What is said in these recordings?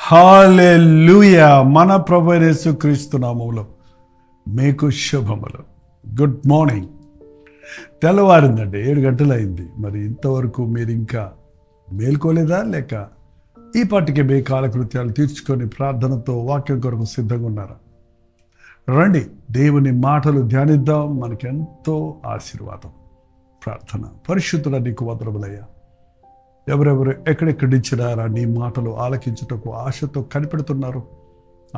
హల్లెలూయా. మన ప్రభువైన యేసుక్రీస్తు నామములో మీకు శుభములు. Good morning. తెల్లవారిందండి, 7 గంటలైంది. మరి ఇంతవరకు మీరు ఇంకా మేల్కోలేదా? లేక ఈ పాటికి మీ కాలకృత్యాలు తీర్చుకొని ప్రార్థనతో వాక్యం కొరకు సిద్ధంగా ఉన్నారా? రండి, దేవుని మాటలు ధ్యానిద్దాం. మనకెంతో ఆశీర్వాదం. ప్రార్థన. పరిశుద్ధుల నీకు వందనములయ్యా. ఎవరెవరు ఎక్కడెక్కడిచ్చినారా నీ మాటలు ఆలకించుటకు ఆశతో కనిపెడుతున్నారు.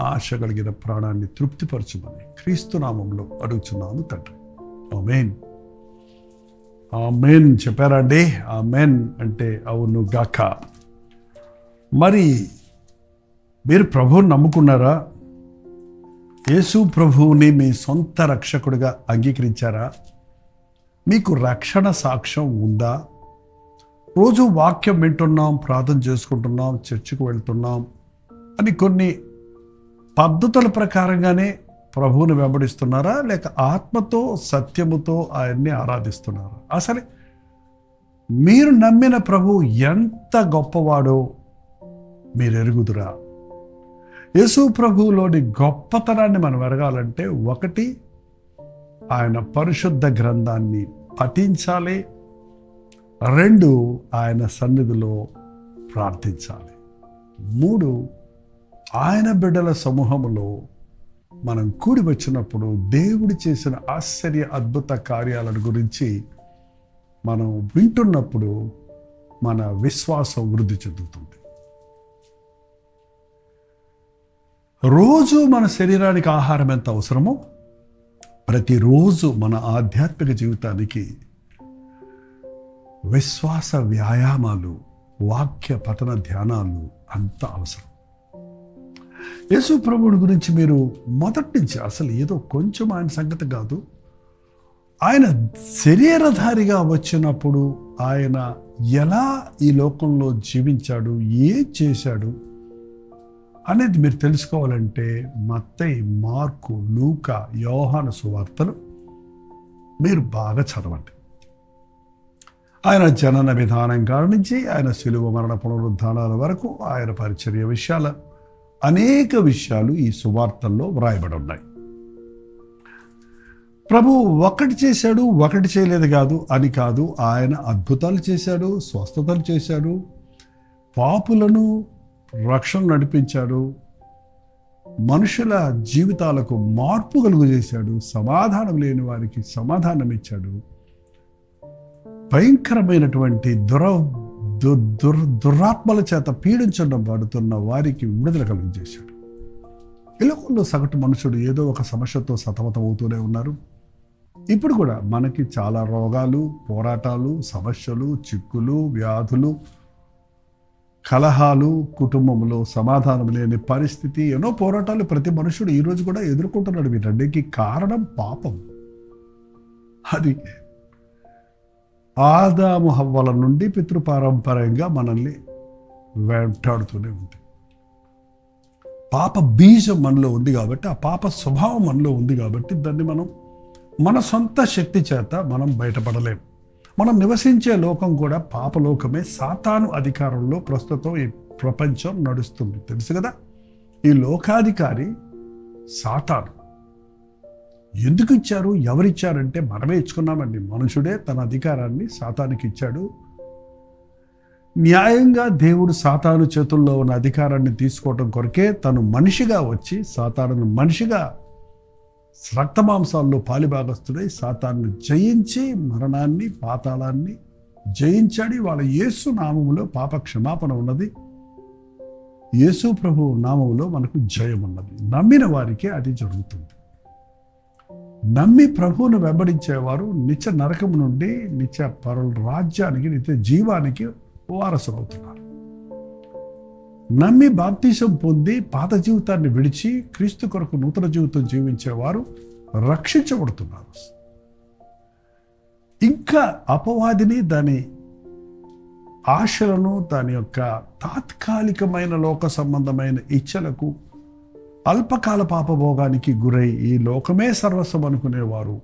ఆశ కలిగిన ప్రాణాన్ని తృప్తిపరచమని క్రీస్తు నామంలో అడుగుచున్నాము తండ్రి. ఆమేన్. ఆమేన్ చెప్పారండి. ఆమేన్ అంటే అవును గాక. మరి మీరు ప్రభువుని నమ్ముకున్నారా? యేసు ప్రభువుని మీ సొంత రక్షకుడిగా అంగీకరించారా? మీకు రక్షణ సాక్ష్యం ఉందా? రోజు వాక్యం వింటున్నాం, ప్రార్థన చేసుకుంటున్నాం, చర్చికి వెళ్తున్నాం అని కొన్ని పద్ధతుల ప్రకారంగానే ప్రభువుని వెంబడిస్తున్నారా? లేక ఆత్మతో సత్యముతో ఆయన్ని ఆరాధిస్తున్నారా? అసలు మీరు నమ్మిన ప్రభువు ఎంత గొప్పవాడో మీరు ఎరుగుదురా? యేసు ప్రభువులోని గొప్పతనాన్ని మనం ఎరగాలంటే, ఒకటి, ఆయన పరిశుద్ధ గ్రంథాన్ని పఠించాలి. 2, ఆయన సన్నిధిలో ప్రార్థించాలి. 3, ఆయన బిడ్డల సమూహములో మనం కూడి వచ్చినప్పుడు దేవుడు చేసిన ఆశ్చర్య అద్భుత కార్యాలను గురించి మనం వింటున్నప్పుడు మన విశ్వాసం వృద్ధి చెందుతుంది. రోజు మన శరీరానికి ఆహారం ఎంత అవసరమో, ప్రతిరోజు మన ఆధ్యాత్మిక జీవితానికి విశ్వాస వ్యాయామాలు, వాక్య పఠన ధ్యానాలు అంత అవసరం. యేసు ప్రభువుడి గురించి మీరు మొదటి నుంచి అసలు ఏదో కొంచెం ఆయన సంగతి కాదు, ఆయన శరీరధారిగా వచ్చినప్పుడు ఆయన ఎలా ఈ లోకంలో జీవించాడు, ఏం చేశాడు అనేది మీరు తెలుసుకోవాలంటే మత్తయి, మార్కు, లూకా, యోహాను సువార్తలు మీరు బాగా చదవండి. ఆయన జనన విధానం కాడి నుంచి ఆయన శిలువ మరణ పునరుద్ధానాల వరకు ఆయన పరిచర్య విషయాల అనేక విషయాలు ఈ సువార్తల్లో వ్రాయబడి ఉన్నాయి. ప్రభువు ఒకటి చేశాడు, ఒకటి చేయలేదు కాదు అని కాదు. ఆయన అద్భుతాలు చేశాడు, స్వస్థతలు చేశాడు, పాపులను రక్షణ నడిపించాడు, మనుషుల జీవితాలకు మార్పు కలుగు చేశాడు, సమాధానం లేని వారికి సమాధానం ఇచ్చాడు, భయంకరమైనటువంటి దురాత్మల చేత పీడించబడుతున్న వారికి విడుదల కలుగు చేశాడు. ఈ లోకంలో సగటు మనుషుడు ఏదో ఒక సమస్యతో సతమతం అవుతూనే ఉన్నారు. ఇప్పుడు కూడా మనకి చాలా రోగాలు, పోరాటాలు, సమస్యలు, చిక్కులు, వ్యాధులు, కలహాలు, కుటుంబంలో సమాధానం లేని పరిస్థితి, ఎన్నో పోరాటాలు ప్రతి మనుషుడు ఈరోజు కూడా ఎదుర్కొంటున్నాడు. వీటన్నిటికీ కారణం పాపం. అది ఆదాము హవ్వల నుండి పితృపారంపర్యంగా మనల్ని వెంటాడుతూనే ఉంది. పాప బీజం మనలో ఉంది కాబట్టి, ఆ పాప స్వభావం మనలో ఉంది కాబట్టి దాన్ని మనం మన సొంత శక్తి చేత మనం బయటపడలేం. మనం నివసించే లోకం కూడా పాపలోకమే. సాతాను అధికారంలో ప్రస్తుతం ఈ ప్రపంచం నడుస్తుంది, తెలుసు కదా. ఈ లోకాధికారి సాతాను. ఎందుకు ఇచ్చారు, ఎవరిచ్చారంటే మనమే ఇచ్చుకున్నామండి. మనుషుడే తన అధికారాన్ని సాతానికి ఇచ్చాడు. న్యాయంగా దేవుడు సాతాను చేతుల్లో ఉన్న అధికారాన్ని తీసుకోవడం కొరకే తను మనిషిగా వచ్చి సాతానును మనిషిగా రక్తమాంసాల్లో పాలిభాగస్తుడై సాతాన్ని జయించి మరణాన్ని, పాతాళాన్ని జయించాడు. వాళ్ళ యేసు నామములో పాప క్షమాపణ ఉన్నది. యేసు ప్రభు నామములో మనకు జయం ఉన్నది. నమ్మిన వారికి అది జరుగుతుంది. నమ్మి ప్రభువును వెంబడించేవారు నిత్య నరకం నుండి నిత్య పరుల రాజ్యానికి, నిత్య జీవానికి వారసులవుతున్నారు. నమ్మి బాప్తిసం పొంది పాత జీవితాన్ని విడిచి క్రీస్తు కొరకు నూతన జీవితం జీవించేవారు రక్షించబడుతున్నారు. ఇంకా అపవాదిని, దాని ఆశలను, దాని యొక్క తాత్కాలికమైన లోక సంబంధమైన ఇచ్చలకు, అల్పకాల పాపభోగానికి గురై ఈ లోకమే సర్వస్వం అనుకునేవారు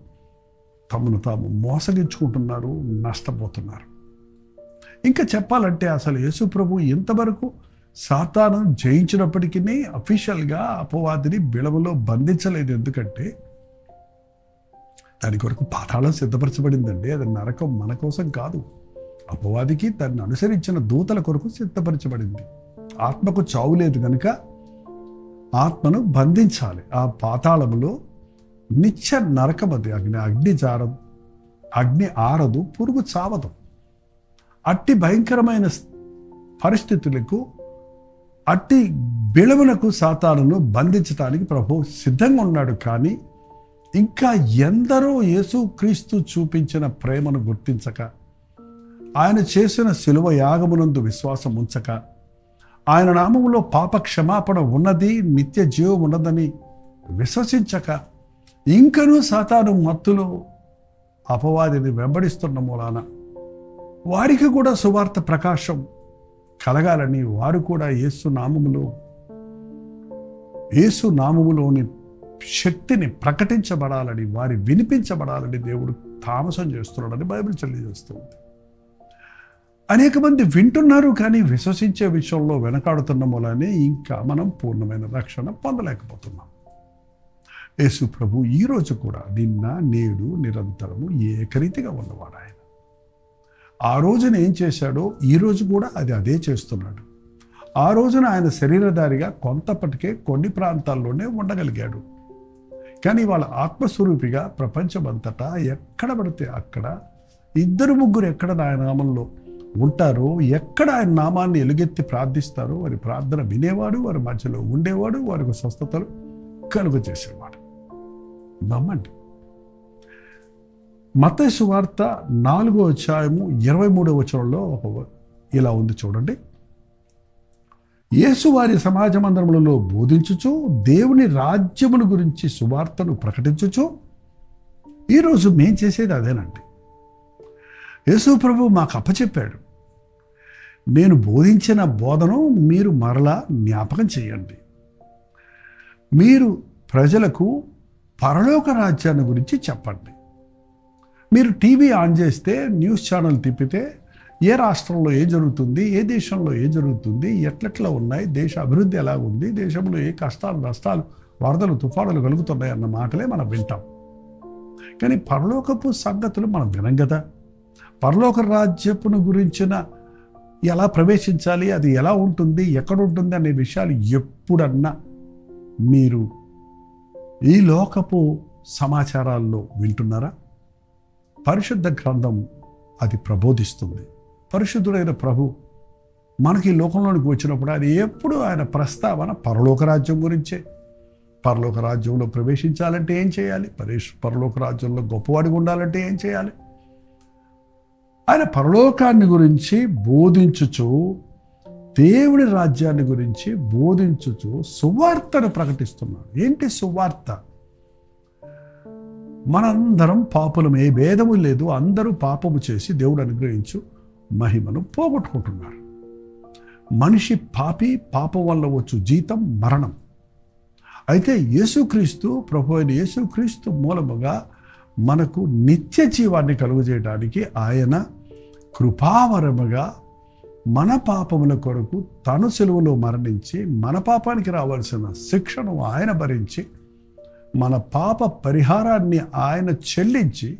తమను తాము మోసగించుకుంటున్నారు, నష్టపోతున్నారు. ఇంకా చెప్పాలంటే అసలు యేసు ప్రభు ఇంతవరకు సాతాను జయించినప్పటికీ అఫీషియల్గా అపవాదిని బిళవులో బంధించలేదు. ఎందుకంటే దాని కొరకు పాతాళం సిద్ధపరచబడిందండి. అది నరకం మన కోసం కాదు, అపవాదికి దాన్ని అనుసరించిన దూతల కొరకు సిద్ధపరచబడింది. ఆత్మకు చావు లేదు కనుక ఆత్మను బంధించాలి. ఆ పాతాళములో నిత్య నరకం అది. అగ్ని ఆరదు, పురుగు చావదు. అట్టి భయంకరమైన పరిస్థితులకు, అట్టి బిళవులకు సాతానును బంధించడానికి ప్రభువు సిద్ధంగా ఉన్నాడు. కానీ ఇంకా ఎందరో యేసుక్రీస్తు చూపించిన ప్రేమను గుర్తించక, ఆయన చేసిన శిలువ యాగమునందు విశ్వాసం ఉంచక, ఆయన నామములో పాప క్షమాపణ ఉన్నది, నిత్య జీవం ఉన్నదని విశ్వసించక, ఇంకనూ సాతాను మత్తులో అపవాదిని వెంబడిస్తున్న మూలాన వారికి కూడా సువార్త ప్రకాశం కలగాలని, వారు కూడా యేసు నామములోని శక్తిని ప్రకటించబడాలని, వారి వినిపించబడాలని దేవుడు తామసం చేస్తున్నాడని బైబిల్ తెలియజేస్తుంది. అనేక మంది వింటున్నారు కానీ విశ్వసించే విషయంలో వెనకాడుతున్న మూలానే ఇంకా మనం పూర్ణమైన రక్షణ పొందలేకపోతున్నాం. యేసు ప్రభు ఈరోజు కూడా నిన్న నేడు నిరంతరము ఏకరీతిగా ఉన్నవాడు. ఆయన ఆ రోజున ఏం చేశాడో ఈరోజు కూడా అదే చేస్తున్నాడు. ఆ రోజున ఆయన శరీరధారిగా కొంతప్పటికే కొన్ని ప్రాంతాల్లోనే ఉండగలిగాడు. కానీ వాళ్ళ ఆత్మస్వరూపిగా ప్రపంచమంతటా ఎక్కడ పడితే అక్కడ, 2-3 ఎక్కడ ఆయన నామంలో ఉంటారో, ఎక్కడ ఆయన నామాన్ని ఎలుగెత్తి ప్రార్థిస్తారో వారి ప్రార్థన వినేవాడు, వారి మధ్యలో ఉండేవాడు, వారికి స్వస్థతలు కలుగ చేసేవాడు. నమ్మండి. మత్తయి సువార్త 4వ అధ్యాయము 23వ వచనంలో ఇలా ఉంది చూడండి. యేసు వారి సమాజ మందిరములలో బోధించుచు దేవుని రాజ్యమును గురించి సువార్తను ప్రకటించుచు, ఈరోజు మేం చేసేది అదేనండి. యేసు ప్రభు మాకు అప్పచెప్పాడు, నేను బోధించిన బోధను మీరు మరలా జ్ఞాపకం చేయండి. మీరు ప్రజలకు పరలోక రాజ్యాన్ని గురించి చెప్పండి. మీరు టీవీ ఆన్ చేస్తే, న్యూస్ ఛానల్ తిప్పితే ఏ రాష్ట్రంలో ఏం జరుగుతుంది, ఏ దేశంలో ఏం జరుగుతుంది, ఎట్లెట్లా ఉన్నాయి, దేశ అభివృద్ధి ఎలా ఉంది, దేశంలో ఏ కష్టాలు నష్టాలు, వరదలు తుఫానులు కలుగుతున్నాయి అన్న మాటలే మనం వింటాం. కానీ పరలోకపు సంగతులు మనం వినం కదా. పరలోక రాజ్యపును గురించిన ఎలా ప్రవేశించాలి, అది ఎలా ఉంటుంది, ఎక్కడ ఉంటుంది అనే విషయాలు ఎప్పుడన్నా మీరు ఈ లోకపు సమాచారాల్లో వింటున్నారా? పరిశుద్ధ గ్రంథం అది ప్రబోధిస్తుంది. పరిశుద్ధుడైన ప్రభు మనకి ఈ లోకంలోనికి వచ్చినప్పుడు అది ఎప్పుడు ఆయన ప్రస్తావన పరలోక రాజ్యం గురించే. పరలోక రాజ్యంలో ప్రవేశించాలంటే ఏం చేయాలి, పరలోక రాజ్యంలో గొప్పవాడిగా ఉండాలంటే ఏం చేయాలి, ఆయన పరలోకాన్ని గురించి బోధించుచు, దేవుని రాజ్యాన్ని గురించి బోధించుచు సువార్తను ప్రకటిస్తున్నాడు. ఏంటి సువార్త? మనందరం పాపులం, ఏ భేదము లేదు, అందరూ పాపము చేసి దేవుడు అనుగ్రహించు మహిమను పోగొట్టుకుంటున్నారు. మనిషి పాపి, పాపం వల్ల వచ్చు జీతం మరణం. అయితే యేసుక్రీస్తు, ప్రభు అయిన యేసుక్రీస్తు మూలముగా మనకు నిత్య జీవాన్ని కలుగజేయడానికి ఆయన కృపావరముగా మన పాపముల కొరకు తను సిలువలో మరణించి, మన పాపానికి రావాల్సిన శిక్షను ఆయన భరించి, మన పాప పరిహారాన్ని ఆయన చెల్లించి,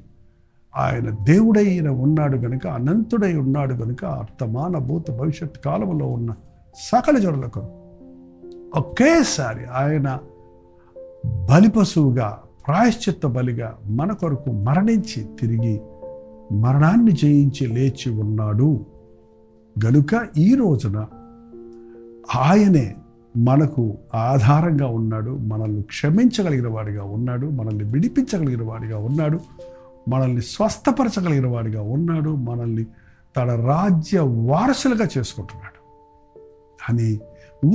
ఆయన దేవుడైన ఉన్నాడు గనుక, అనంతుడై ఉన్నాడు గనుక, వర్తమాన భూత భవిష్యత్ కాలంలో ఉన్న సకల జనులకు ఒకేసారి ఆయన బలిపశువుగా, ప్రాయశ్చిత్త బలిగా మన కొరకు మరణించి తిరిగి మరణాన్ని జయించి లేచి ఉన్నాడు గనుక ఈ రోజున ఆయనే మనకు ఆధారంగా ఉన్నాడు, మనల్ని క్షమించగలిగిన వాడిగా ఉన్నాడు, మనల్ని విడిపించగలిగిన వాడిగా ఉన్నాడు, మనల్ని స్వస్థపరచగలిగిన వాడిగా ఉన్నాడు, మనల్ని తన రాజ్య వారసులుగా చేసుకుంటున్నాడు అని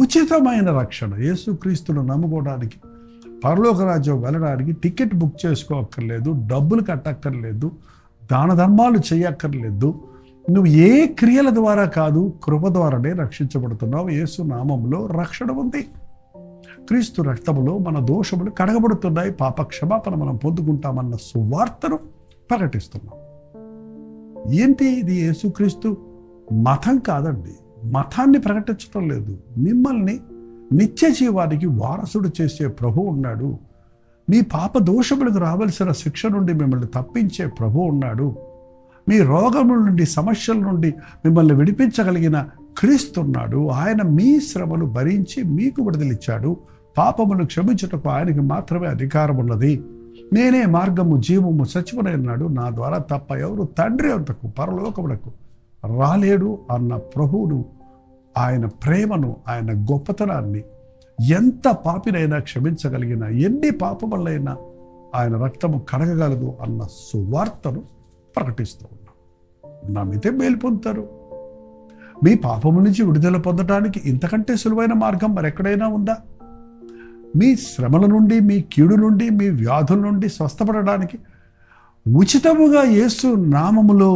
ఉచితమైన రక్షణ. యేసుక్రీస్తును నమ్ముకోవడానికి, పరలోక రాజ్యం వెళ్ళడానికి టికెట్ బుక్ చేసుకోక్కర్లేదు, డబ్బులు కట్టక్కర్లేదు, దాన ధర్మాలు చేయక్కర్లేదు. నువ్వు ఏ క్రియల ద్వారా కాదు, కృప ద్వారానే రక్షించబడుతున్నావు. యేసు నామంలో రక్షణ ఉంది. క్రీస్తు రక్తములో మన దోషములు కడగబడుతున్నాయి, పాప క్షమాపణ మనం పొందుకుంటామన్న సువార్తను ప్రకటిస్తున్నాం. ఏంటి ఇది? యేసుక్రీస్తు మతం కాదండి, మతాన్ని ప్రకటించడం లేదు. మిమ్మల్ని నిత్య జీవానికి వారసుడు చేసే ప్రభు ఉన్నాడు. మీ పాప దోషములకు రావలసిన శిక్ష నుండి మిమ్మల్ని తప్పించే ప్రభు ఉన్నాడు. మీ రోగముల నుండి, సమస్యల నుండి మిమ్మల్ని విడిపించగలిగిన క్రీస్తున్నాడు. ఆయన మీ శ్రమను భరించి మీకు విడుదలిచ్చాడు. పాపమును క్షమించుటకు ఆయనకి మాత్రమే అధికారం ఉన్నది. నేనే మార్గము, జీవము, సత్యమునైనాడు. నా ద్వారా తప్ప ఎవరు తండ్రి అంతకు, పరలోకమునకు రాలేడు అన్న ప్రభువును, ఆయన ప్రేమను, ఆయన గొప్పతనాన్ని, ఎంత పాపినైనా క్షమించగలిగిన, ఎన్ని పాపములైనా ఆయన రక్తము కడగగలదు అన్న సువార్తను ప్రకటిస్తూ ఉన్నాం. నమ్మితే మేలు పొందుతారు. మీ పాపము నుంచి విడుదల పొందడానికి ఇంతకంటే సులువైన మార్గం మరెక్కడైనా ఉందా? మీ శ్రమల నుండి, మీ కీడు నుండి, మీ వ్యాధుల నుండి స్వస్థపడడానికి ఉచితముగా యేసు నామములో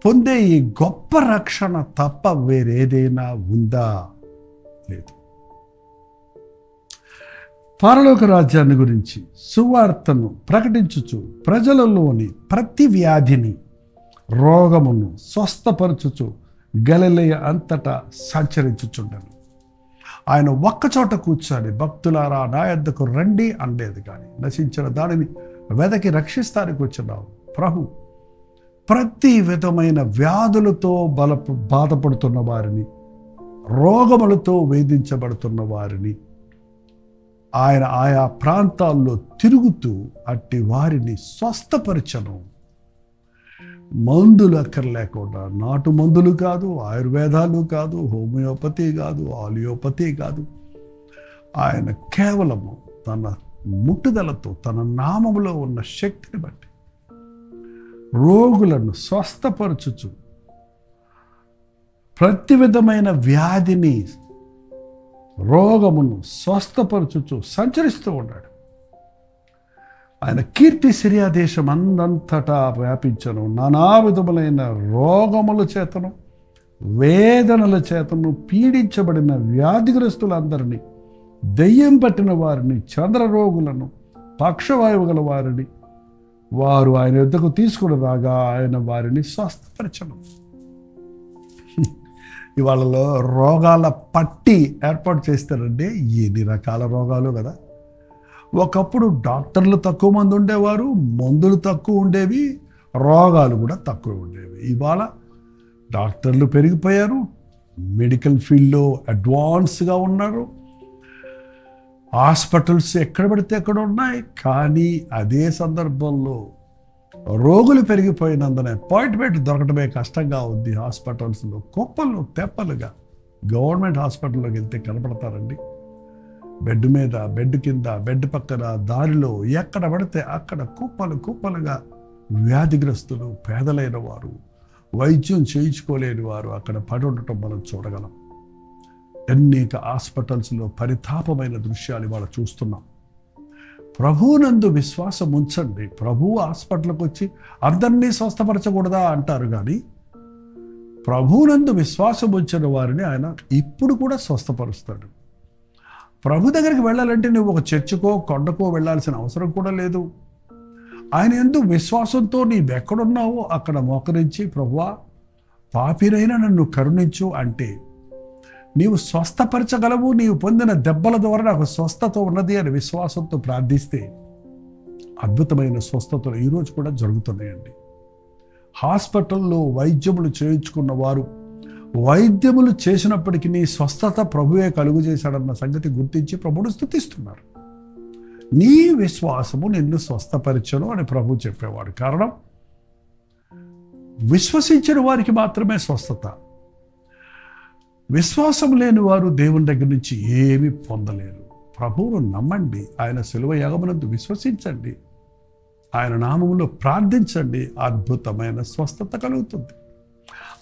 పొందే ఈ గొప్ప రక్షణ తప్ప వేరేదైనా ఉందా? లేదు. పరలోక రాజ్యాన్ని గురించి సువార్తను ప్రకటించుచు ప్రజలలోని ప్రతి వ్యాధిని, రోగమును స్వస్థపరచుచు గలిలయ అంతటా సంచరించుచుండెను. ఆయన ఒక్కచోట కూర్చొని భక్తులారా నా యొద్దకు రండి అనలేదు, కానీ నశించిన దానిని వెదకి రక్షిస్తానికి వచ్చినావు ప్రభు. ప్రతి విధమైన వ్యాధులతో బాధపడుతున్న వారిని, రోగములతో వేధించబడుతున్న వారిని ఆయన ఆయా ప్రాంతాల్లో తిరుగుతూ అట్టి వారిని స్వస్థపరచను. మందులు అక్కర్లేకుండా, నాటు మందులు కాదు, ఆయుర్వేదాలు కాదు, హోమియోపతి కాదు, ఆలియోపతి కాదు, ఆయన కేవలము తన ముట్టుదలతో, తన నామములో ఉన్న శక్తిని బట్టి రోగులను స్వస్థపరచుచు ప్రతి విధమైన వ్యాధిని, రోగమును స్వస్థపరచుచు సంచరిస్తూ ఉన్నాడు. ఆయన కీర్తి సిరియా దేశం అందంతటా వ్యాపించను. నానా విధములైన రోగముల చేతను, వేదనల చేతను పీడించబడిన వ్యాధిగ్రస్తులందరినీ, దెయ్యం పట్టిన వారిని, చంద్రరోగులను, పక్షవాయువు గల వారిని వారు ఆయన యొద్దకు తీసుకుని రాగా ఆయన వారిని స్వస్థపరచను. ఇవాళలో రోగాల పట్టి ఏర్పాటు చేస్తారండి. ఎన్ని రకాల రోగాలు కదా. ఒకప్పుడు డాక్టర్లు తక్కువ మంది ఉండేవారు, మందులు తక్కువ ఉండేవి, రోగాలు కూడా తక్కువ ఉండేవి. ఇవాళ డాక్టర్లు పెరిగిపోయారు, మెడికల్ ఫీల్డ్లో అడ్వాన్స్గా ఉన్నారు, హాస్పిటల్స్ ఎక్కడ పడితే ఎక్కడ ఉన్నాయి. కానీ అదే సందర్భంలో రోగులు పెరిగిపోయినందున అపాయింట్మెంట్ దొరకడమే కష్టంగా ఉంది. హాస్పిటల్స్లో కుప్పలు తెప్పలుగా. గవర్నమెంట్ హాస్పిటల్లోకి వెళ్తే కనపడతారండి. బెడ్ మీద, బెడ్ కింద, బెడ్ పక్కన, దారిలో ఎక్కడ పడితే అక్కడ కుప్పలు కుప్పలుగా వ్యాధిగ్రస్తులు, పేదలైన వారు, వైద్యం చేయించుకోలేని వారు అక్కడ పడి ఉండటం మనం చూడగలం. అనేక హాస్పిటల్స్లో పరితాపమైన దృశ్యాలు ఇవాళ చూస్తున్నాం. ప్రభువునందు విశ్వాసం ఉంచండి. ప్రభువు హాస్పిటల్కి వచ్చి అందరినీ స్వస్థపరచకూడదా అంటారు, కానీ ప్రభువునందు విశ్వాసం ఉంచిన వారిని ఆయన ఇప్పుడు కూడా స్వస్థపరుస్తాడు. ప్రభు దగ్గరికి వెళ్ళాలంటే నువ్వు ఒక చర్చికో, కొండకో వెళ్ళాల్సిన అవసరం కూడా లేదు. ఆయన యందు విశ్వాసంతో నీవెక్కడున్నావో అక్కడ మోకరించి, ప్రభువా పాపినైనా నన్ను కరుణించు అంటే నీవు స్వస్థపరచగలవు. నీవు పొందిన దెబ్బల ద్వారా నాకు స్వస్థత ఉన్నది అని విశ్వాసంతో ప్రార్థిస్తే అద్భుతమైన స్వస్థతలు ఈరోజు కూడా జరుగుతున్నాయండి. హాస్పిటల్లో వైద్యములు చేయించుకున్న వారు వైద్యములు చేసినప్పటికీ నీ స్వస్థత ప్రభువే కలుగు చేశాడన్న సంగతి గుర్తించి ప్రభువును స్తుతిస్తున్నారు. నీ విశ్వాసము నిన్ను స్వస్థపరచను అని ప్రభు చెప్పేవాడు. కారణం, విశ్వసించిన వారికి మాత్రమే స్వస్థత. విశ్వాసం లేని వారు దేవుని దగ్గర నుంచి ఏమీ పొందలేరు. ప్రభువును నమ్మండి, ఆయన శిలువ యాగమునందు విశ్వసించండి, ఆయన నామములో ప్రార్థించండి, అద్భుతమైన స్వస్థత కలుగుతుంది.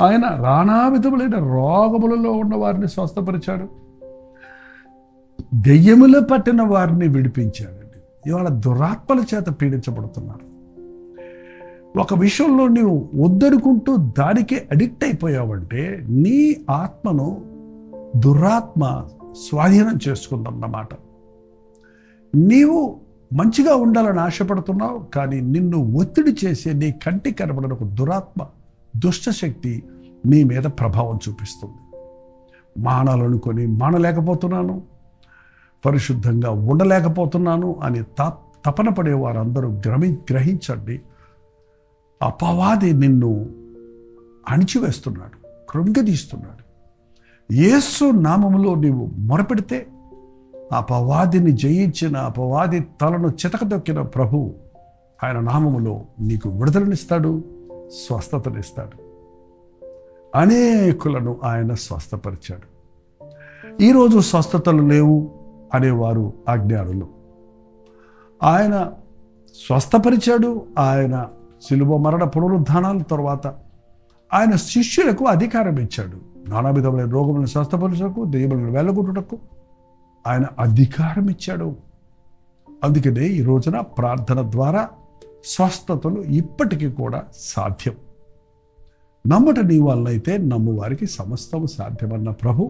ఆయన నానా విధములైన రోగములలో ఉన్న వారిని స్వస్థపరిచాడు, దెయ్యములు పట్టిన వారిని విడిపించాడండి. ఇవాళ దురాత్మల చేత పీడించబడుతున్నారు. ఒక విషయంలో నీవు వద్దనుకుంటూ దానికే అడిక్ట్ అయిపోయావంటే నీ ఆత్మను దురాత్మ స్వాధీనం చేసుకుందన్నమాట. నీవు మంచిగా ఉండాలని ఆశపడుతున్నావు, కానీ నిన్ను ఒత్తిడి చేసే నీ కంటికి కనబడిన ఒక దురాత్మ, దుష్టశక్తి మీ మీద ప్రభావం చూపిస్తుంది. మానాలనుకొని మానలేకపోతున్నాను, పరిశుద్ధంగా ఉండలేకపోతున్నాను అని తపన పడే వారందరూ గ్రహించండి. అపవాది నిన్ను అణిచివేస్తున్నాడు, కృంగదీస్తున్నాడు. యేసు నామములో నీవు మొరపెడితే అపవాదిని జయించిన, అపవాది తలను చితకదొక్కిన ప్రభువు ఆయన నామములో నీకు విడుదలనిస్తాడు, స్వస్థతనిస్తాడు. అనేకులను ఆయన స్వస్థపరిచాడు. ఈరోజు స్వస్థతలు లేవు అనేవారు అజ్ఞానులు. ఆయన స్వస్థపరిచాడు. ఆయన శిలువ మరణ పునరుద్ధానాల తర్వాత ఆయన శిష్యులకు అధికారం ఇచ్చాడు. నానా విధమైన రోగములను స్వస్థపరచుటకు, దెయ్యములను వెళ్ళగొట్టుటకు ఆయన అధికారం ఇచ్చాడు. అందుకనే ఈ రోజున ప్రార్థన ద్వారా స్వస్థతలు ఇప్పటికీ కూడా సాధ్యం. నమ్మట నీ వల్లైతే నమ్మువారికి సమస్తము సాధ్యమన్న ప్రభు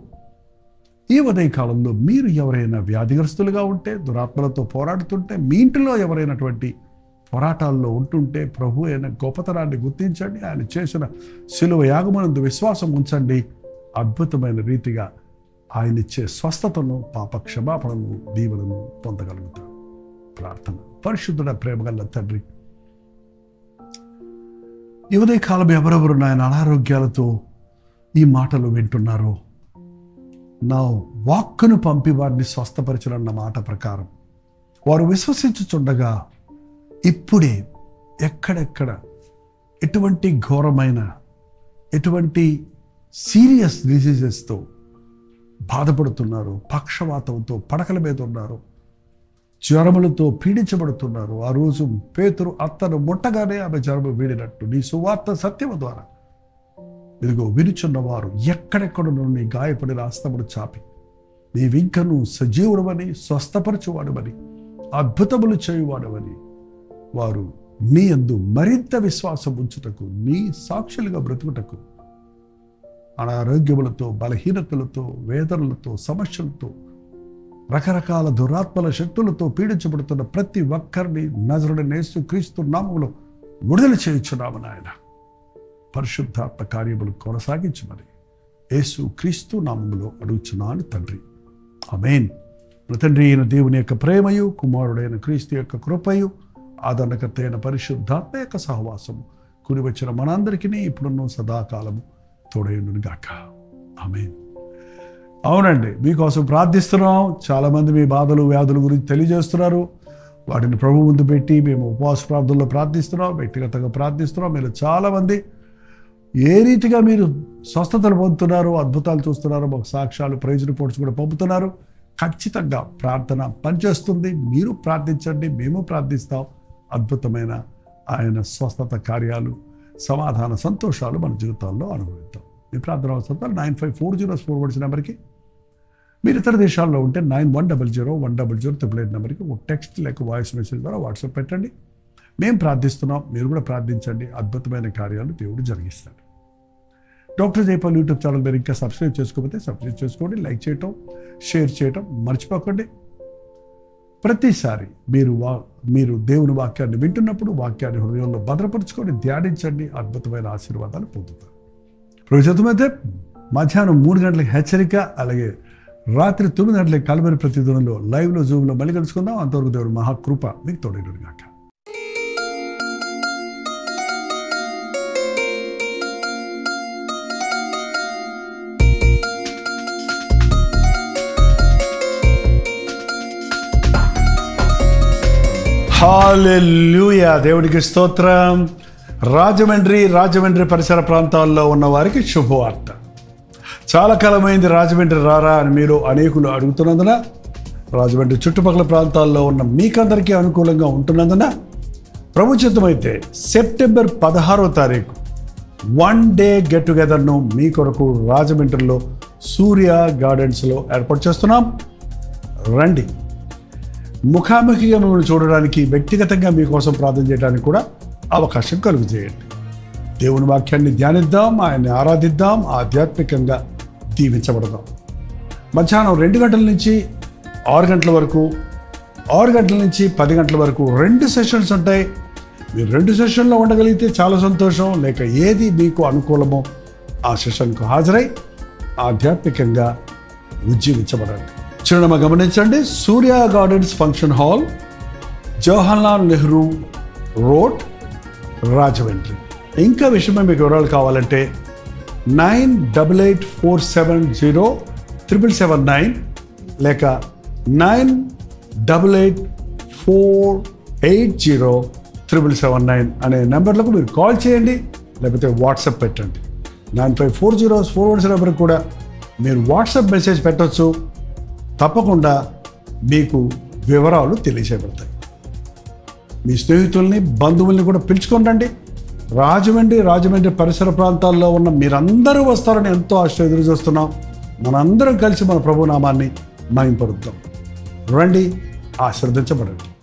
ఈ ఉదయకాలంలో మీరు ఎవరైనా వ్యాధిగ్రస్తులుగా ఉంటే, దురాత్మలతో పోరాడుతుంటే, మీ ఇంటిలో ఎవరైనటువంటి పోరాటాల్లో ఉంటుంటే ప్రభు అయిన గొప్పతనాన్ని గుర్తించండి. ఆయన చేసిన శిలువ యాగమునందు విశ్వాసం ఉంచండి. అద్భుతమైన రీతిగా ఆయన ఇచ్చే స్వస్థతను, పాప క్షమాపణను, దీవెనను పొందగలుగుతారు. ప్రార్థన. పరిశుద్ధుడ ప్రేమగల తండ్రి, ఈ ఉదయకాలం ఎవరెవరు నాయన అనారోగ్యాలతో ఈ మాటలు వింటున్నారో, నా వాక్కును పంపి వారిని స్వస్థపరచునన్న మాట ప్రకారం వారు విశ్వసించుచుండగా ఇప్పుడే ఎక్కడెక్కడ ఎటువంటి ఘోరమైన, ఎటువంటి సీరియస్ డిసీజెస్తో బాధపడుతున్నారు, పక్షవాతంతో పడకల మీద ఉన్నారు, జ్వరములతో పీడించబడుతున్నారు. ఆ రోజు పేతురు అత్తను ముట్టగానే ఆమె జ్వరము వీడినట్టు నీ సువార్త సత్యము ద్వారా ఇదిగో వినుచున్నవారు ఎక్కడెక్కడ నుండి గాయపడిన హస్తమును చాపి నీవింకను సజీవుడవని, స్వస్థపరచువాడవని, అద్భుతములు చేయువాడవని వారు నీ యందు మరింత విశ్వాసం ఉంచుటకు, నీ సాక్షులుగా బ్రతుకుటకు, అనారోగ్యములతో, బలహీనతలతో, వేదనలతో, సమస్యలతో, రకరకాల దురాత్మల శక్తులతో పీడించబడుతున్న ప్రతి ఒక్కరిని నజరుడైన యేసుక్రీస్తు నామములో విడుదల చేయుచున్నాము నాయన. పరిశుద్ధాత్మ కార్యములు కొనసాగించమని యేసుక్రీస్తు నామములో అడుగుచున్నాను తండ్రి. ఆమేన్. తండ్రి అయిన దేవుని యొక్క ప్రేమయు, కుమారుడైన క్రీస్తు యొక్క కృపయు, ఆదరణకర్త అయిన పరిశుద్ధాత్మ యొక్క సహవాసము కూడి వచ్చిన మనందరికీ ఇప్పుడున్న సదాకాలము తోడైండును గాక. ఆమేన్. అవునండి, మీకోసం ప్రార్థిస్తున్నాం. చాలామంది మీ బాధలు, వ్యాధుల గురించి తెలియజేస్తున్నారు. వాటిని ప్రభు ముందు పెట్టి మేము ఉపవాస ప్రార్థనలో ప్రార్థిస్తున్నాం, వ్యక్తిగతంగా ప్రార్థిస్తున్నాం. మీరు చాలామంది ఏ రీతిగా మీరు స్వస్థతలు పొందుతున్నారు, అద్భుతాలు చూస్తున్నారు, మాకు సాక్ష్యాలు, ప్రైజ్ రిపోర్ట్స్ కూడా పంపుతున్నారు. ఖచ్చితంగా ప్రార్థన పనిచేస్తుంది. మీరు ప్రార్థించండి, మేము ప్రార్థిస్తాం. అద్భుతమైన ఆయన స్వస్థత కార్యాలు, సమాధాన, సంతోషాలు మన జీవితాల్లో అనుభవిద్దాం. మీ ప్రార్థన అవసరం 9540 నెంబర్కి, మీరు ఇతర దేశాల్లో ఉంటే 9100100888 నెంబర్కి ఒక టెక్స్ట్ లేక వాయిస్ మెసేజ్ ద్వారా వాట్సాప్ పెట్టండి. మేము ప్రార్థిస్తున్నాం, మీరు కూడా ప్రార్థించండి. అద్భుతమైన కార్యాలు దేవుడు జరిగిస్తాడు. డాక్టర్ జైపాల్ యూట్యూబ్ ఛానల్ మీరు ఇంకా సబ్స్క్రైబ్ చేసుకోకపోతే సబ్స్క్రైబ్ చేసుకోండి. లైక్ చేయటం, షేర్ చేయటం మర్చిపోకండి. ప్రతిసారి మీరు దేవుని వాక్యాన్ని వింటున్నప్పుడు వాక్యాన్ని హృదయంలో భద్రపరుచుకొని ధ్యానించండి. అద్భుతమైన ఆశీర్వాదాలు పొందుతారు. ప్రస్తుతమైతే మధ్యాహ్నం 3 గంటలకు హెచ్చరిక, అలాగే రాత్రి 9 గంటలకు కలవరి ప్రతిదినంలో లైవ్లో జూమ్లో మళ్ళీ కలుసుకుందాం. అంతవరకు దేవుడు మహాకృప మీకు తోడైనను గాక. హల్లెలూయా. దేవుడికి స్తోత్రం. రాజమండ్రి పరిసర ప్రాంతాల్లో ఉన్న వారికి శుభవార్త. చాలా కాలమైంది రాజమండ్రి రారా అని మీరు అనేకులు అడుగుతున్నందున, రాజమండ్రి చుట్టుపక్కల ప్రాంతాల్లో ఉన్న మీకందరికీ అనుకూలంగా ఉంటున్నందున ప్రభు చిత్తమైతే సెప్టెంబర్ 16వ తారీఖు 1 డే గెట్ టుగెదర్ను మీ కొరకు రాజమండ్రిలో సూర్య గార్డెన్స్లో ఏర్పాటు చేస్తున్నాం. రండి. ముఖాముఖిగా మిమ్మల్ని చూడడానికి, వ్యక్తిగతంగా మీకోసం ప్రార్థన చేయడానికి కూడా అవకాశం కలుగజేయండి. దేవుని వాక్యాన్ని ధ్యానిద్దాం, ఆయన్ని ఆరాధిద్దాం, ఆధ్యాత్మికంగా దీవించబడదాం. మధ్యాహ్నం 2 గంటల నుంచి 6 గంటల వరకు, 6 గంటల నుంచి 10 గంటల వరకు 2 సెషన్స్ ఉంటాయి. మీరు 2 సెషన్లో ఉండగలిగితే చాలా సంతోషం. లేక ఏది మీకు అనుకూలమో ఆ సెషన్కు హాజరై ఆధ్యాత్మికంగా ఉజ్జీవించబడండి. చిరునామా గమనించండి, Surya gardens function hall, Jawaharlal Nehru road, Rajahmundry. ఇంకా విషయమే మీకు వివరాలు కావాలంటే 9884707779 లేక 9884807779 అనే నెంబర్లకు మీరు కాల్ చేయండి, లేకపోతే వాట్సాప్ పెట్టండి. 954041 నెంబర్కి కూడా మీరు వాట్సాప్ మెసేజ్ పెట్టవచ్చు. తప్పకుండా మీకు వివరాలు తెలియజేయబడతాయి. మీ స్నేహితుల్ని, బంధువుల్ని కూడా పిలుచుకోండి. రాజమండ్రి పరిసర ప్రాంతాల్లో ఉన్న మీరందరూ వస్తారని ఎంతో ఆశ ఎదురు చూస్తున్నాం. మనందరం కలిసి మన ప్రభు నామాన్ని మహింపరుద్దాం. రండి, ఆశీర్వదించబడండి.